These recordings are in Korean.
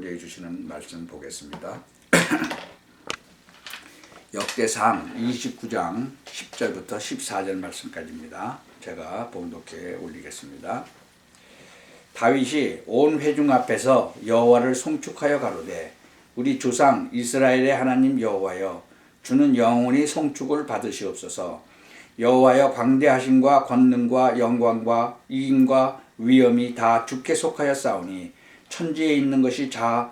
알려주시는 말씀 보겠습니다. 역대상 29장 10절부터 14절 말씀까지입니다. 제가 봉독해 올리겠습니다. 다윗이 온 회중 앞에서 여호와를 송축하여 가로되 우리 조상 이스라엘의 하나님 여호와여, 주는 영원히 송축을 받으시옵소서. 여호와여, 광대하심과 권능과 영광과 이김과 위엄이 다 주께 속하였사오니 천지에 있는 것이 다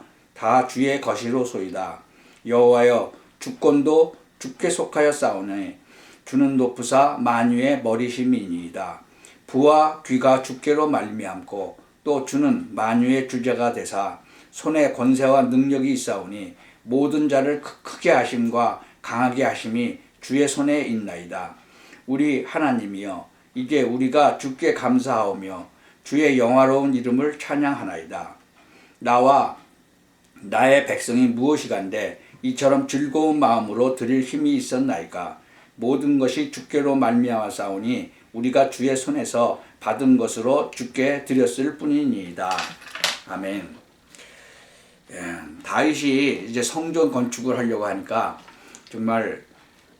주의 것이로소이다. 여호와여, 주권도 주께 속하였사오니 주는 높으사 만유의 머리심이니이다. 부와 귀가 주께로 말미암고 또 주는 만유의 주제가 되사 손에 권세와 능력이 있사오니 모든 자를 크게 하심과 강하게 하심이 주의 손에 있나이다. 우리 하나님이여, 이제 우리가 주께 감사하오며 주의 영화로운 이름을 찬양하나이다. 나와 나의 백성이 무엇이간데 이처럼 즐거운 마음으로 드릴 힘이 있었나이까. 모든 것이 주께로 말미암았사오니 우리가 주의 손에서 받은 것으로 주께 드렸을 뿐이니이다. 아멘. 다윗이 이제 성전 건축을 하려고 하니까 정말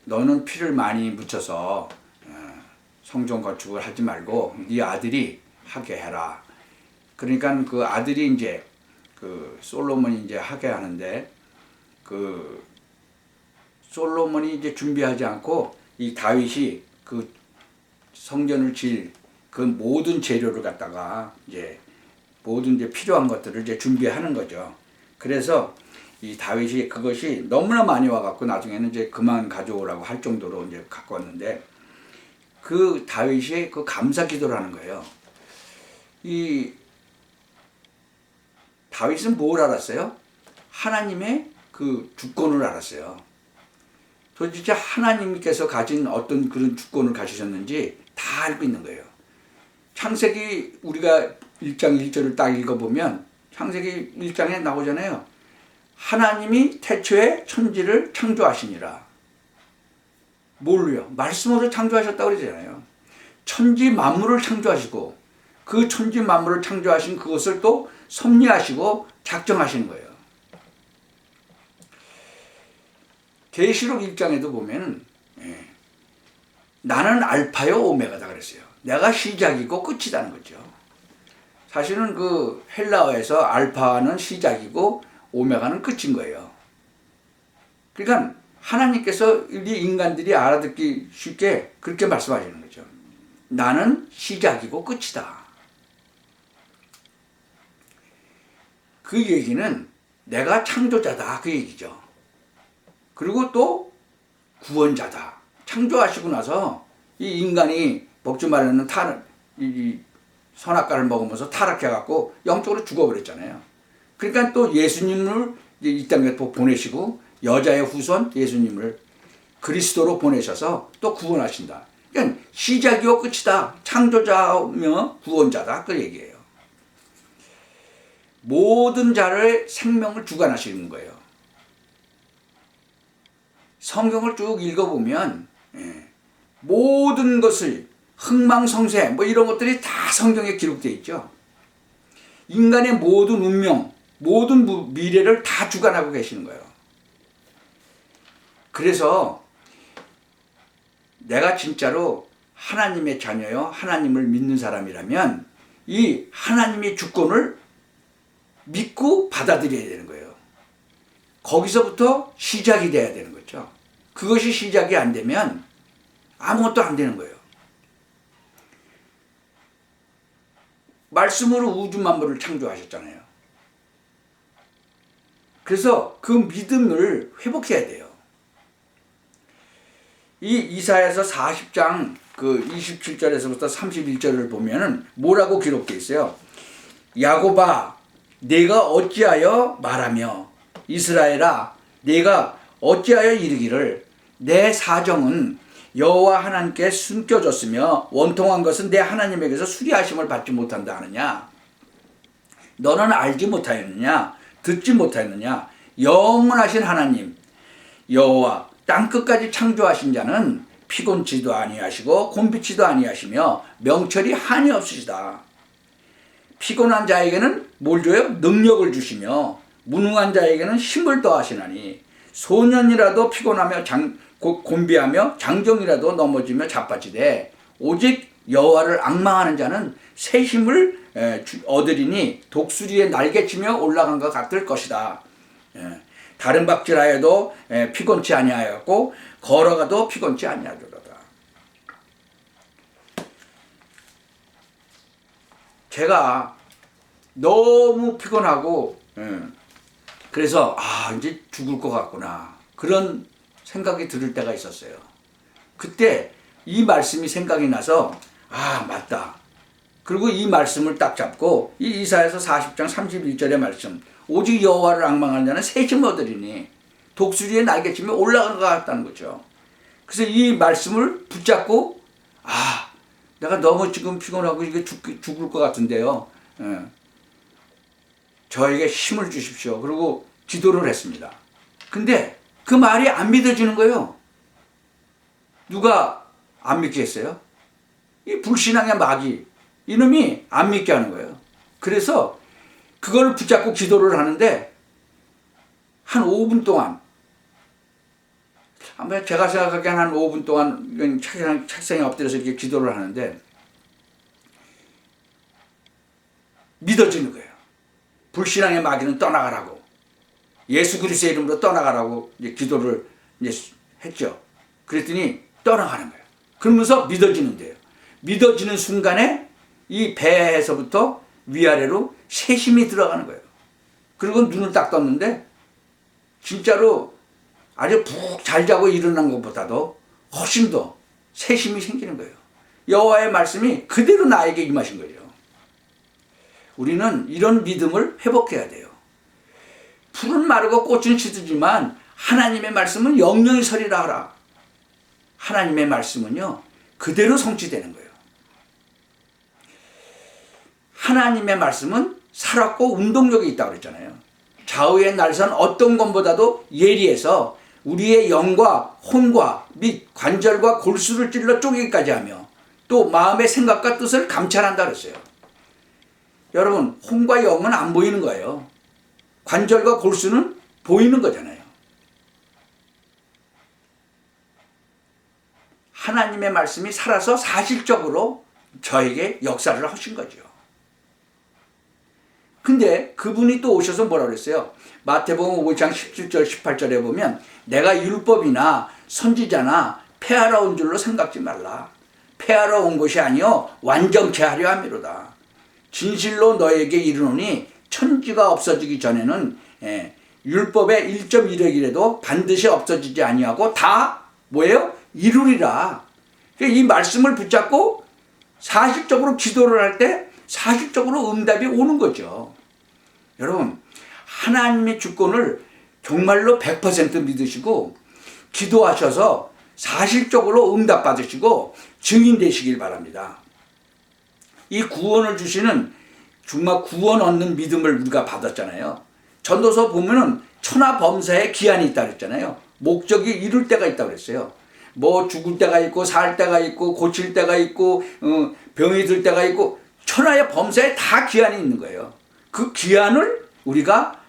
너는 피를 많이 묻혀서 성전 건축을 하지 말고 네 아들이 하게 해라. 그러니까 그 아들이 이제 그 솔로몬이 이제 하게 하는데, 그 솔로몬이 이제 준비하지 않고 이 다윗이 그 성전을 지을 그 모든 재료를 갖다가 이제 모든 이제 필요한 것들을 이제 준비하는 거죠. 그래서 이 다윗이 그것이 너무나 많이 와갖고 나중에는 이제 그만 가져오라고 할 정도로 이제 갖고 왔는데, 그 다윗이 그 감사 기도를 하는 거예요. 이 다윗은 뭘 알았어요? 하나님의 그 주권을 알았어요. 도대체 하나님께서 가진 어떤 그런 주권을 가지셨는지 다 알고 있는 거예요. 창세기 우리가 1장 1절을 딱 읽어보면 창세기 1장에 나오잖아요. 하나님이 태초에 천지를 창조하시니라. 뭘로요? 말씀으로 창조하셨다고 그러잖아요. 천지 만물을 창조하시고 그 천지 만물을 창조하신 그것을 또 섭리하시고 작정하시는 거예요. 계시록 1장에도 보면 나는 알파요 오메가다 그랬어요. 내가 시작이고 끝이라는 거죠. 사실은 그 헬라어에서 알파는 시작이고 오메가는 끝인 거예요. 그러니까 하나님께서 우리 인간들이 알아듣기 쉽게 그렇게 말씀하시는 거죠. 나는 시작이고 끝이다. 그 얘기는 내가 창조자다 그 얘기죠. 그리고 또 구원자다. 창조하시고 나서 이 인간이 먹지 말라는 이 선악과를 먹으면서 타락해갖고 영적으로 죽어버렸잖아요. 그러니까 또 예수님을 이 땅에 보내시고 여자의 후손 예수님을 그리스도로 보내셔서 또 구원하신다. 그러니까 시작이요 끝이다. 창조자며 구원자다 그 얘기예요. 모든 자를 생명을 주관하시는 거예요. 성경을 쭉 읽어보면 모든 것을 흥망성쇠 뭐 이런 것들이 다 성경에 기록되어 있죠. 인간의 모든 운명, 모든 미래를 다 주관하고 계시는 거예요. 그래서 내가 진짜로 하나님의 자녀요, 하나님을 믿는 사람이라면 이 하나님의 주권을 믿고 받아들여야 되는 거예요. 거기서부터 시작이 돼야 되는 거죠. 그것이 시작이 안 되면 아무것도 안 되는 거예요. 말씀으로 우주 만물을 창조하셨잖아요. 그래서 그 믿음을 회복해야 돼요. 이 이사야서 40장 그 27절에서부터 31절을 보면은 뭐라고 기록되어 있어요? 야곱아, 내가 어찌하여 말하며 이스라엘아, 내가 어찌하여 이르기를 내 사정은 여호와 하나님께 숨겨졌으며 원통한 것은 내 하나님에게서 수리하심을 받지 못한다 하느냐? 너는 알지 못하였느냐? 듣지 못하였느냐? 영원하신 하나님 여호와 땅끝까지 창조하신 자는 피곤치도 아니하시고 곤비치도 아니하시며 명철이 한이 없으시다. 피곤한 자에게는 뭘 줘요? 능력을 주시며 무능한 자에게는 힘을 더하시나니 소년이라도 피곤하며 곤비하며 장정이라도 넘어지며 자빠지되 오직 여호와를 앙망하는 자는 새 힘을 얻으리니 독수리의 날개치며 올라간 것 같을 것이다. 다른 박질하여도 피곤치 아니하였고 걸어가도 피곤치 아니하더라. 제가 너무 피곤하고 그래서 이제 죽을 것 같구나 그런 생각이 들을 때가 있었어요. 그때 이 말씀이 생각이 나서 맞다. 그리고 이 말씀을 딱 잡고 이 이사야서 40장 31절의 말씀 오직 여호와를 앙망하는 자는 새 힘을 얻으리니 독수리의 날개치며 올라간 것 같다는 거죠. 그래서 이 말씀을 붙잡고 내가 너무 지금 피곤하고 이게 죽을 것 같은데요. 저에게 힘을 주십시오. 그리고 기도를 했습니다. 근데 그 말이 안 믿어지는 거예요. 누가 안 믿게 했어요? 이 불신앙의 마귀 이놈이 안 믿게 하는 거예요. 그래서 그걸 붙잡고 기도를 하는데 한 5분 동안 아마 제가 생각하기엔 한 5분 동안 책상에 엎드려서 이렇게 기도를 하는데 믿어지는 거예요. 불신앙의 마귀는 떠나가라고 예수 그리스도의 이름으로 떠나가라고 이제 기도를 이제 했죠. 그랬더니 떠나가는 거예요. 그러면서 믿어지는데요. 믿어지는 순간에 이 배에서부터 위아래로 새 힘이 들어가는 거예요. 그리고 눈을 딱 떴는데 진짜로 아주 푹 잘 자고 일어난 것보다도 훨씬 더 새 힘이 생기는 거예요. 여호와의 말씀이 그대로 나에게 임하신 거예요. 우리는 이런 믿음을 회복해야 돼요. 풀은 마르고 꽃은 시들지만 하나님의 말씀은 영영이 서리라 하라. 하나님의 말씀은요 그대로 성취되는 거예요. 하나님의 말씀은 살았고 운동력이 있다고 그랬잖아요. 좌우의 날선 어떤 것보다도 예리해서 우리의 영과 혼과 및 관절과 골수를 찔러 쪼개기까지 하며 또 마음의 생각과 뜻을 감찰한다 그랬어요. 여러분 혼과 영은 안 보이는 거예요. 관절과 골수는 보이는 거잖아요. 하나님의 말씀이 살아서 사실적으로 저에게 역사를 하신 거죠. 근데 그분이 또 오셔서 뭐라고 그랬어요? 마태복음 5장 17절 18절에 보면 내가 율법이나 선지자나 폐하러 온 줄로 생각지 말라. 폐하러 온 것이 아니요 완전케 하려 함이로다. 진실로 너에게 이르노니 천지가 없어지기 전에는 율법의 1.1획이라도 반드시 없어지지 아니하고 다 뭐예요? 이루리라. 이 말씀을 붙잡고 사실적으로 기도를 할 때 사실적으로 응답이 오는 거죠. 여러분 하나님의 주권을 정말로 100% 믿으시고 기도하셔서 사실적으로 응답받으시고 증인 되시길 바랍니다. 이 구원을 주시는 정말 구원 얻는 믿음을 우리가 받았잖아요. 전도서 보면은 천하범사에 기한이 있다 그랬잖아요. 목적이 이룰 때가 있다고 그랬어요. 뭐 죽을 때가 있고 살 때가 있고 고칠 때가 있고 병이 들 때가 있고 천하의 범사에 다 기한이 있는 거예요. 그 기한을 우리가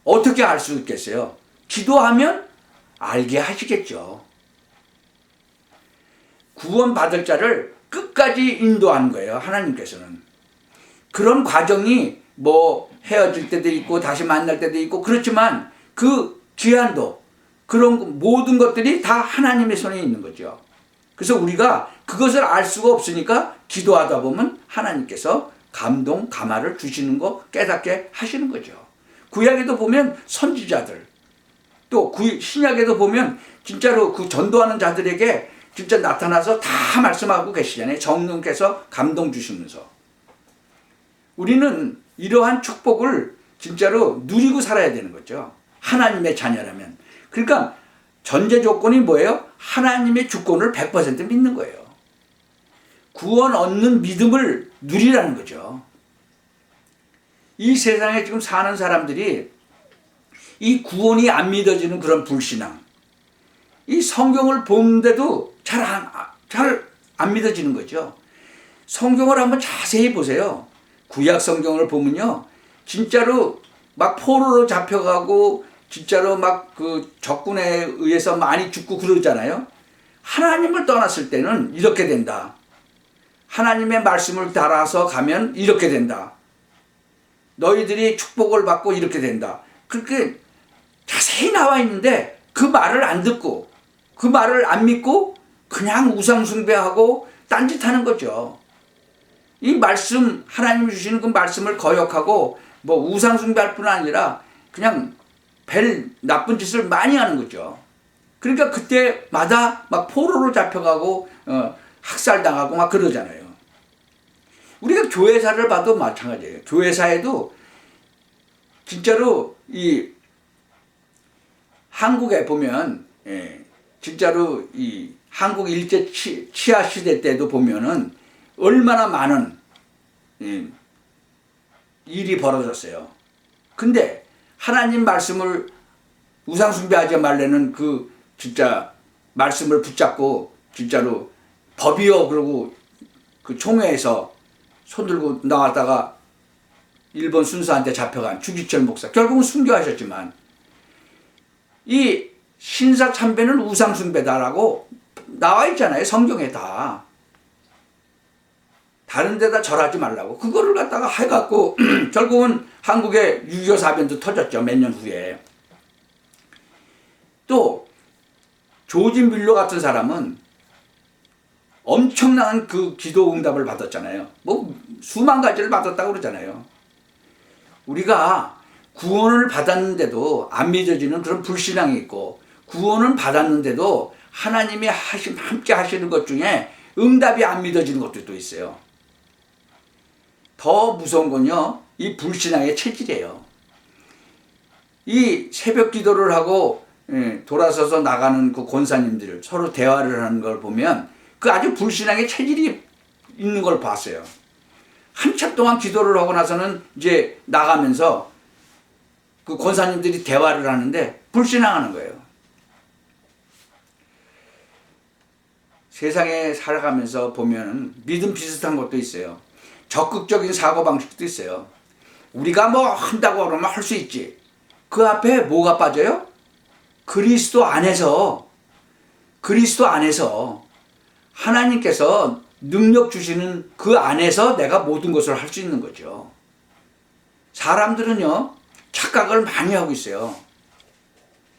어떻게 알 수 있겠어요? 기도하면 알게 하시겠죠. 구원받을 자를 끝까지 인도하는 거예요. 하나님께서는. 그런 과정이 뭐 헤어질 때도 있고 다시 만날 때도 있고 그렇지만 그 기한도 그런 모든 것들이 다 하나님의 손에 있는 거죠. 그래서 우리가 그것을 알 수가 없으니까 기도하다 보면 하나님께서 감동, 감화를 주시는 거 깨닫게 하시는 거죠. 구약에도 보면 선지자들 또 신약에도 보면 진짜로 그 전도하는 자들에게 진짜 나타나서 다 말씀하고 계시잖아요. 성령께서 감동 주시면서. 우리는 이러한 축복을 진짜로 누리고 살아야 되는 거죠. 하나님의 자녀라면. 그러니까 전제 조건이 뭐예요? 하나님의 주권을 100% 믿는 거예요. 구원 얻는 믿음을 누리라는 거죠. 이 세상에 지금 사는 사람들이 이 구원이 안 믿어지는 그런 불신앙, 이 성경을 보는데도 잘 안 믿어지는 거죠. 성경을 한번 자세히 보세요. 구약 성경을 보면요, 진짜로 막 포로로 잡혀가고 진짜로 막 그 적군에 의해서 많이 죽고 그러잖아요. 하나님을 떠났을 때는 이렇게 된다. 하나님의 말씀을 따라서 가면 이렇게 된다. 너희들이 축복을 받고 이렇게 된다. 그렇게 자세히 나와 있는데 그 말을 안 듣고 그 말을 안 믿고 그냥 우상숭배하고 딴짓하는 거죠. 이 말씀, 하나님 주시는 그 말씀을 거역하고 뭐 우상숭배할 뿐 아니라 그냥 별 나쁜 짓을 많이 하는 거죠. 그러니까 그때마다 막 포로로 잡혀가고 학살당하고 막 그러잖아요. 우리가 교회사를 봐도 마찬가지예요. 교회사에도 진짜로 이 한국에 보면 진짜로 이 한국 일제 치하 시대 때도 보면은 얼마나 많은 일이 벌어졌어요. 근데 하나님 말씀을 우상숭배하지 말라는 그 진짜 말씀을 붙잡고 진짜로 법이요 그러고 그 총회에서 손들고 나왔다가 일본 순사한테 잡혀간 주기철 목사, 결국은 순교하셨지만 이 신사참배는 우상숭배다라고 나와 있잖아요. 성경에 다. 다른 데다 절하지 말라고. 그거를 갖다가 해갖고 결국은 한국에 6.25 사변도 터졌죠. 몇 년 후에. 또 조지 밀러 같은 사람은 엄청난 그 기도 응답을 받았잖아요. 뭐 수만 가지를 받았다고 그러잖아요. 우리가 구원을 받았는데도 안 믿어지는 그런 불신앙이 있고, 구원은 받았는데도 하나님이 함께 하시는 것 중에 응답이 안 믿어지는 것도 있어요. 더 무서운 건요, 이 불신앙의 체질이에요. 이 새벽 기도를 하고 돌아서서 나가는 그 권사님들 서로 대화를 하는 걸 보면 그 아주 불신앙의 체질이 있는 걸 봤어요. 한참 동안 기도를 하고 나서는 이제 나가면서 그 권사님들이 대화를 하는데 불신앙하는 거예요. 세상에 살아가면서 보면 믿음 비슷한 것도 있어요. 적극적인 사고방식도 있어요. 우리가 뭐 한다고 그러면 할 수 있지. 그 앞에 뭐가 빠져요? 그리스도 안에서 하나님께서 능력 주시는 그 안에서 내가 모든 것을 할 수 있는 거죠. 사람들은요, 착각을 많이 하고 있어요.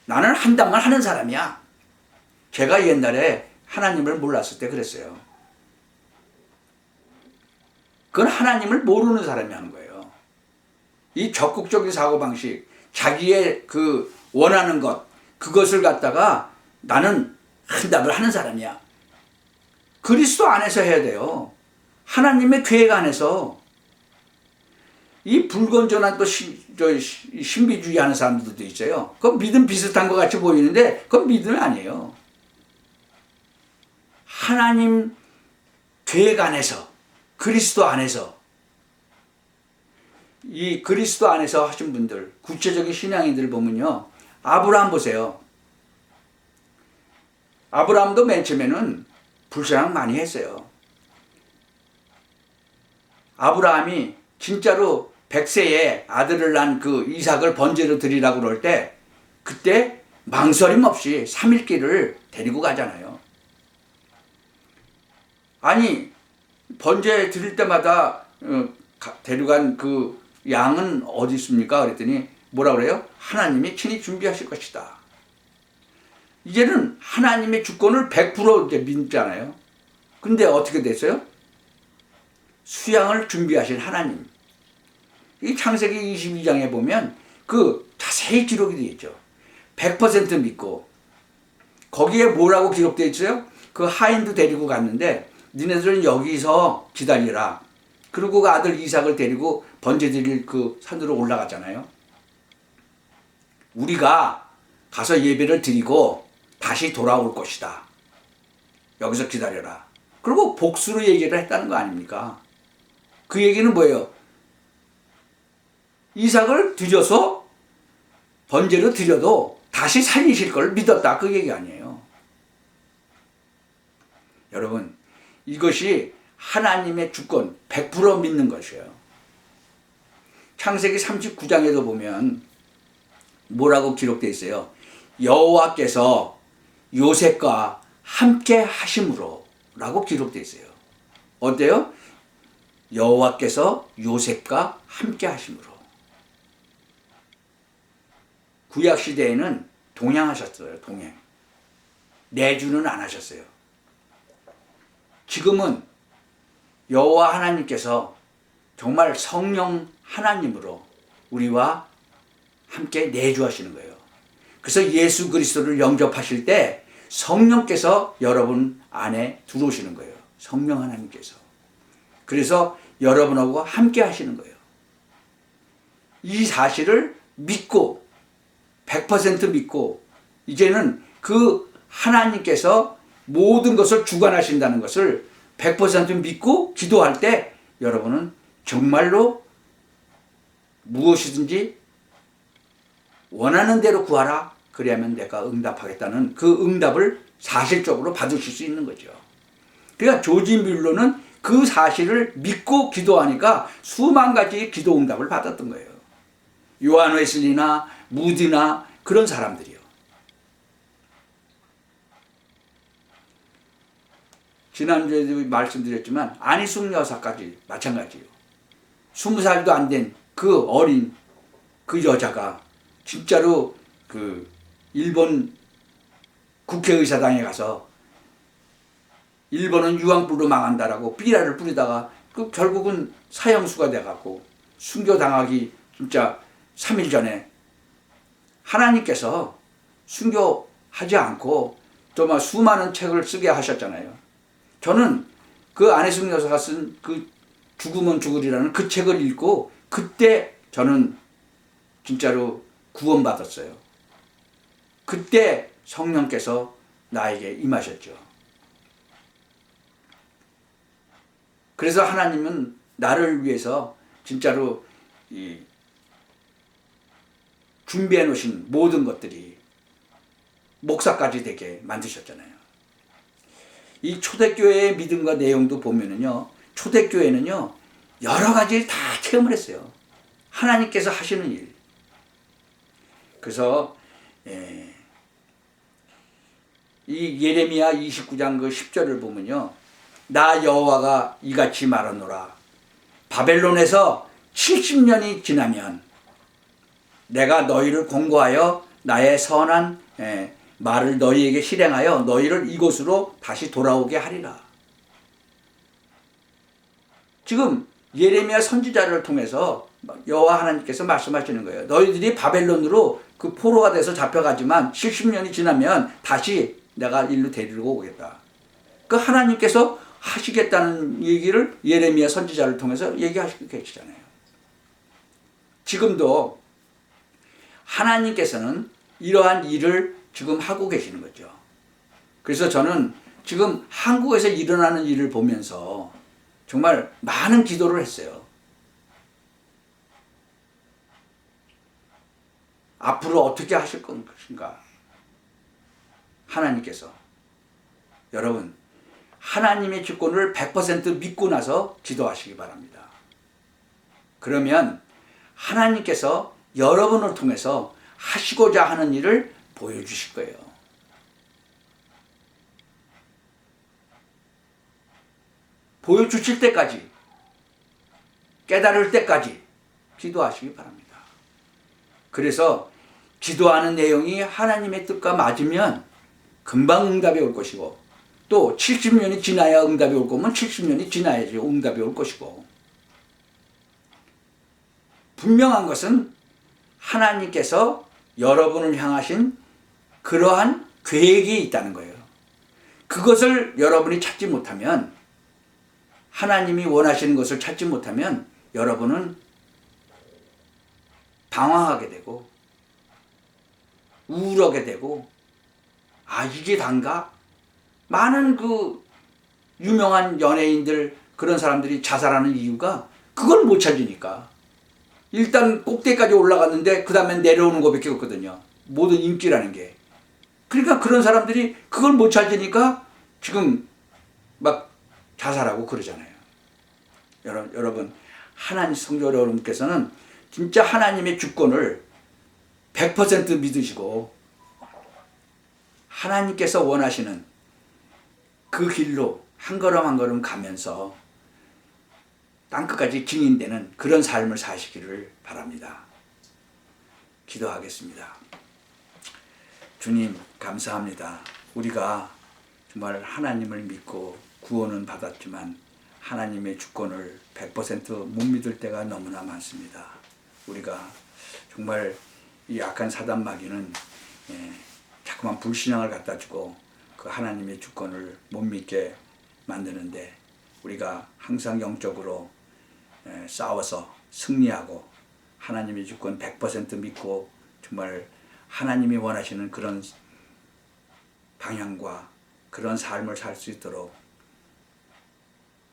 나는 한다면 하는 사람이야. 제가 옛날에 하나님을 몰랐을 때 그랬어요. 그건 하나님을 모르는 사람이 하는 거예요. 이 적극적인 사고방식, 자기의 그 원하는 것, 그것을 갖다가 나는 한다면 하는 사람이야. 그리스도 안에서 해야 돼요. 하나님의 계획 안에서. 이 불건전한 또 신비주의 하는 사람들도 있어요. 그건 믿음 비슷한 것 같이 보이는데 그건 믿음이 아니에요. 하나님 계획 안에서, 그리스도 안에서, 이 그리스도 안에서 하신 분들, 구체적인 신앙인들 보면요, 아브라함 보세요. 아브라함도 맨 처음에는 불신앙 많이 했어요. 아브라함이 진짜로 100세에 아들을 낳은 그 이삭을 번제로 드리라고 그럴 때 그때 망설임 없이 3일길을 데리고 가잖아요. 아니 번제 드릴 때마다 데려간 그 양은 어디 있습니까? 그랬더니 뭐라 그래요? 하나님이 친히 준비하실 것이다. 이제는 하나님의 주권을 100% 이제 믿잖아요. 근데 어떻게 됐어요? 수양을 준비하신 하나님. 이 창세기 22장에 보면 그 자세히 기록이 되어 있죠. 100% 믿고 거기에 뭐라고 기록되어 있어요? 그 하인도 데리고 갔는데 니네들은 여기서 기다리라. 그리고 그 아들 이삭을 데리고 번제 드릴 그 산으로 올라가잖아요. 우리가 가서 예배를 드리고 다시 돌아올 것이다. 여기서 기다려라. 그리고 복수로 얘기를 했다는 거 아닙니까? 그 얘기는 뭐예요? 이삭을 드려서 번제로 드려도 다시 살리실 걸 믿었다. 그 얘기 아니에요. 여러분, 이것이 하나님의 주권 100% 믿는 것이에요. 창세기 39장에도 보면 뭐라고 기록되어 있어요? 여호와께서 요셉과 함께 하심으로 라고 기록되어 있어요. 어때요? 여호와께서 요셉과 함께 하심으로. 구약시대에는 동행하셨어요. 동행. 내주는 안 하셨어요. 지금은 여호와 하나님께서 정말 성령 하나님으로 우리와 함께 내주하시는 거예요. 그래서 예수 그리스도를 영접하실 때 성령께서 여러분 안에 들어오시는 거예요. 성령 하나님께서. 그래서 여러분하고 함께 하시는 거예요. 이 사실을 믿고 100% 믿고 이제는 그 하나님께서 모든 것을 주관하신다는 것을 100% 믿고 기도할 때 여러분은 정말로 무엇이든지 원하는 대로 구하라. 그래야만 내가 응답하겠다는 그 응답을 사실적으로 받으실 수 있는 거죠. 그러니까 조지 뮬러는 그 사실을 믿고 기도하니까 수만 가지 기도 응답을 받았던 거예요. 요한 웨슬리나 무디나 그런 사람들이요. 지난주에도 말씀드렸지만 안희숙 여사까지 마찬가지예요. 20살도 안 된 그 어린 그 여자가 진짜로 그 일본 국회의사당에 가서 일본은 유황불로 망한다라고 삐라를 뿌리다가 그 결국은 사형수가 돼갖고 순교당하기 진짜 3일 전에 하나님께서 순교하지 않고 정말 수많은 책을 쓰게 하셨잖아요. 저는 그 안혜숙 여사가 쓴 그 죽으면 죽으리라는 그 책을 읽고 그때 저는 진짜로 구원받았어요. 그때 성령께서 나에게 임하셨죠. 그래서 하나님은 나를 위해서 진짜로 준비해 놓으신 모든 것들이 목사까지 되게 만드셨잖아요. 이 초대교회의 믿음과 내용도 보면은요, 초대교회는요, 여러 가지 다 체험을 했어요. 하나님께서 하시는 일. 그래서, 이 예레미야 29장 그 10절을 보면요, 나 여호와가 이같이 말하노라. 바벨론에서 70년이 지나면 내가 너희를 공고하여 나의 선한 말을 너희에게 실행하여 너희를 이곳으로 다시 돌아오게 하리라. 지금 예레미야 선지자를 통해서 여호와 하나님께서 말씀하시는 거예요. 너희들이 바벨론으로 그 포로가 돼서 잡혀가지만 70년이 지나면 다시 내가 일로 데리러 오겠다. 그 하나님께서 하시겠다는 얘기를 예레미야 선지자를 통해서 얘기하시고 계시잖아요. 지금도 하나님께서는 이러한 일을 지금 하고 계시는 거죠. 그래서 저는 지금 한국에서 일어나는 일을 보면서 정말 많은 기도를 했어요. 앞으로 어떻게 하실 것인가? 하나님께서. 여러분, 하나님의 주권을 100% 믿고 나서 기도하시기 바랍니다. 그러면 하나님께서 여러분을 통해서 하시고자 하는 일을 보여주실 거예요. 보여주실 때까지, 깨달을 때까지 기도하시기 바랍니다. 그래서 기도하는 내용이 하나님의 뜻과 맞으면 금방 응답이 올 것이고, 또 70년이 지나야 응답이 올 거면 70년이 지나야지 응답이 올 것이고, 분명한 것은 하나님께서 여러분을 향하신 그러한 계획이 있다는 거예요. 그것을 여러분이 찾지 못하면, 하나님이 원하시는 것을 찾지 못하면 여러분은 방황하게 되고 우울하게 되고, 아, 이게 단가? 많은 그 유명한 연예인들, 그런 사람들이 자살하는 이유가 그걸 못 찾으니까. 일단 꼭대기까지 올라갔는데 그 다음에 내려오는 것밖에 없거든요. 모든 인기라는 게. 그러니까 그런 사람들이 그걸 못 찾으니까 지금 막 자살하고 그러잖아요. 여러분, 하나님 성도 여러분께서는 진짜 하나님의 주권을 100% 믿으시고 하나님께서 원하시는 그 길로 한 걸음 한 걸음 가면서 땅끝까지 증인되는 그런 삶을 사시기를 바랍니다. 기도하겠습니다. 주님 감사합니다. 우리가 정말 하나님을 믿고 구원은 받았지만 하나님의 주권을 100% 못 믿을 때가 너무나 많습니다. 우리가 정말 이 악한 사단 마귀는 자꾸만 불신앙을 갖다 주고 그 하나님의 주권을 못 믿게 만드는데 우리가 항상 영적으로 싸워서 승리하고 하나님의 주권 100% 믿고 정말 하나님이 원하시는 그런 방향과 그런 삶을 살 수 있도록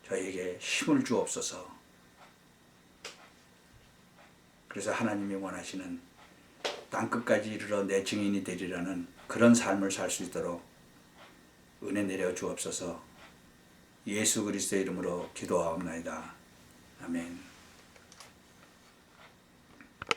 저에게 힘을 주옵소서. 그래서 하나님이 원하시는 땅끝까지 이르러 내 증인이 되리라는 그런 삶을 살 수 있도록 은혜 내려 주옵소서. 예수 그리스도의 이름으로 기도하옵나이다. 아멘.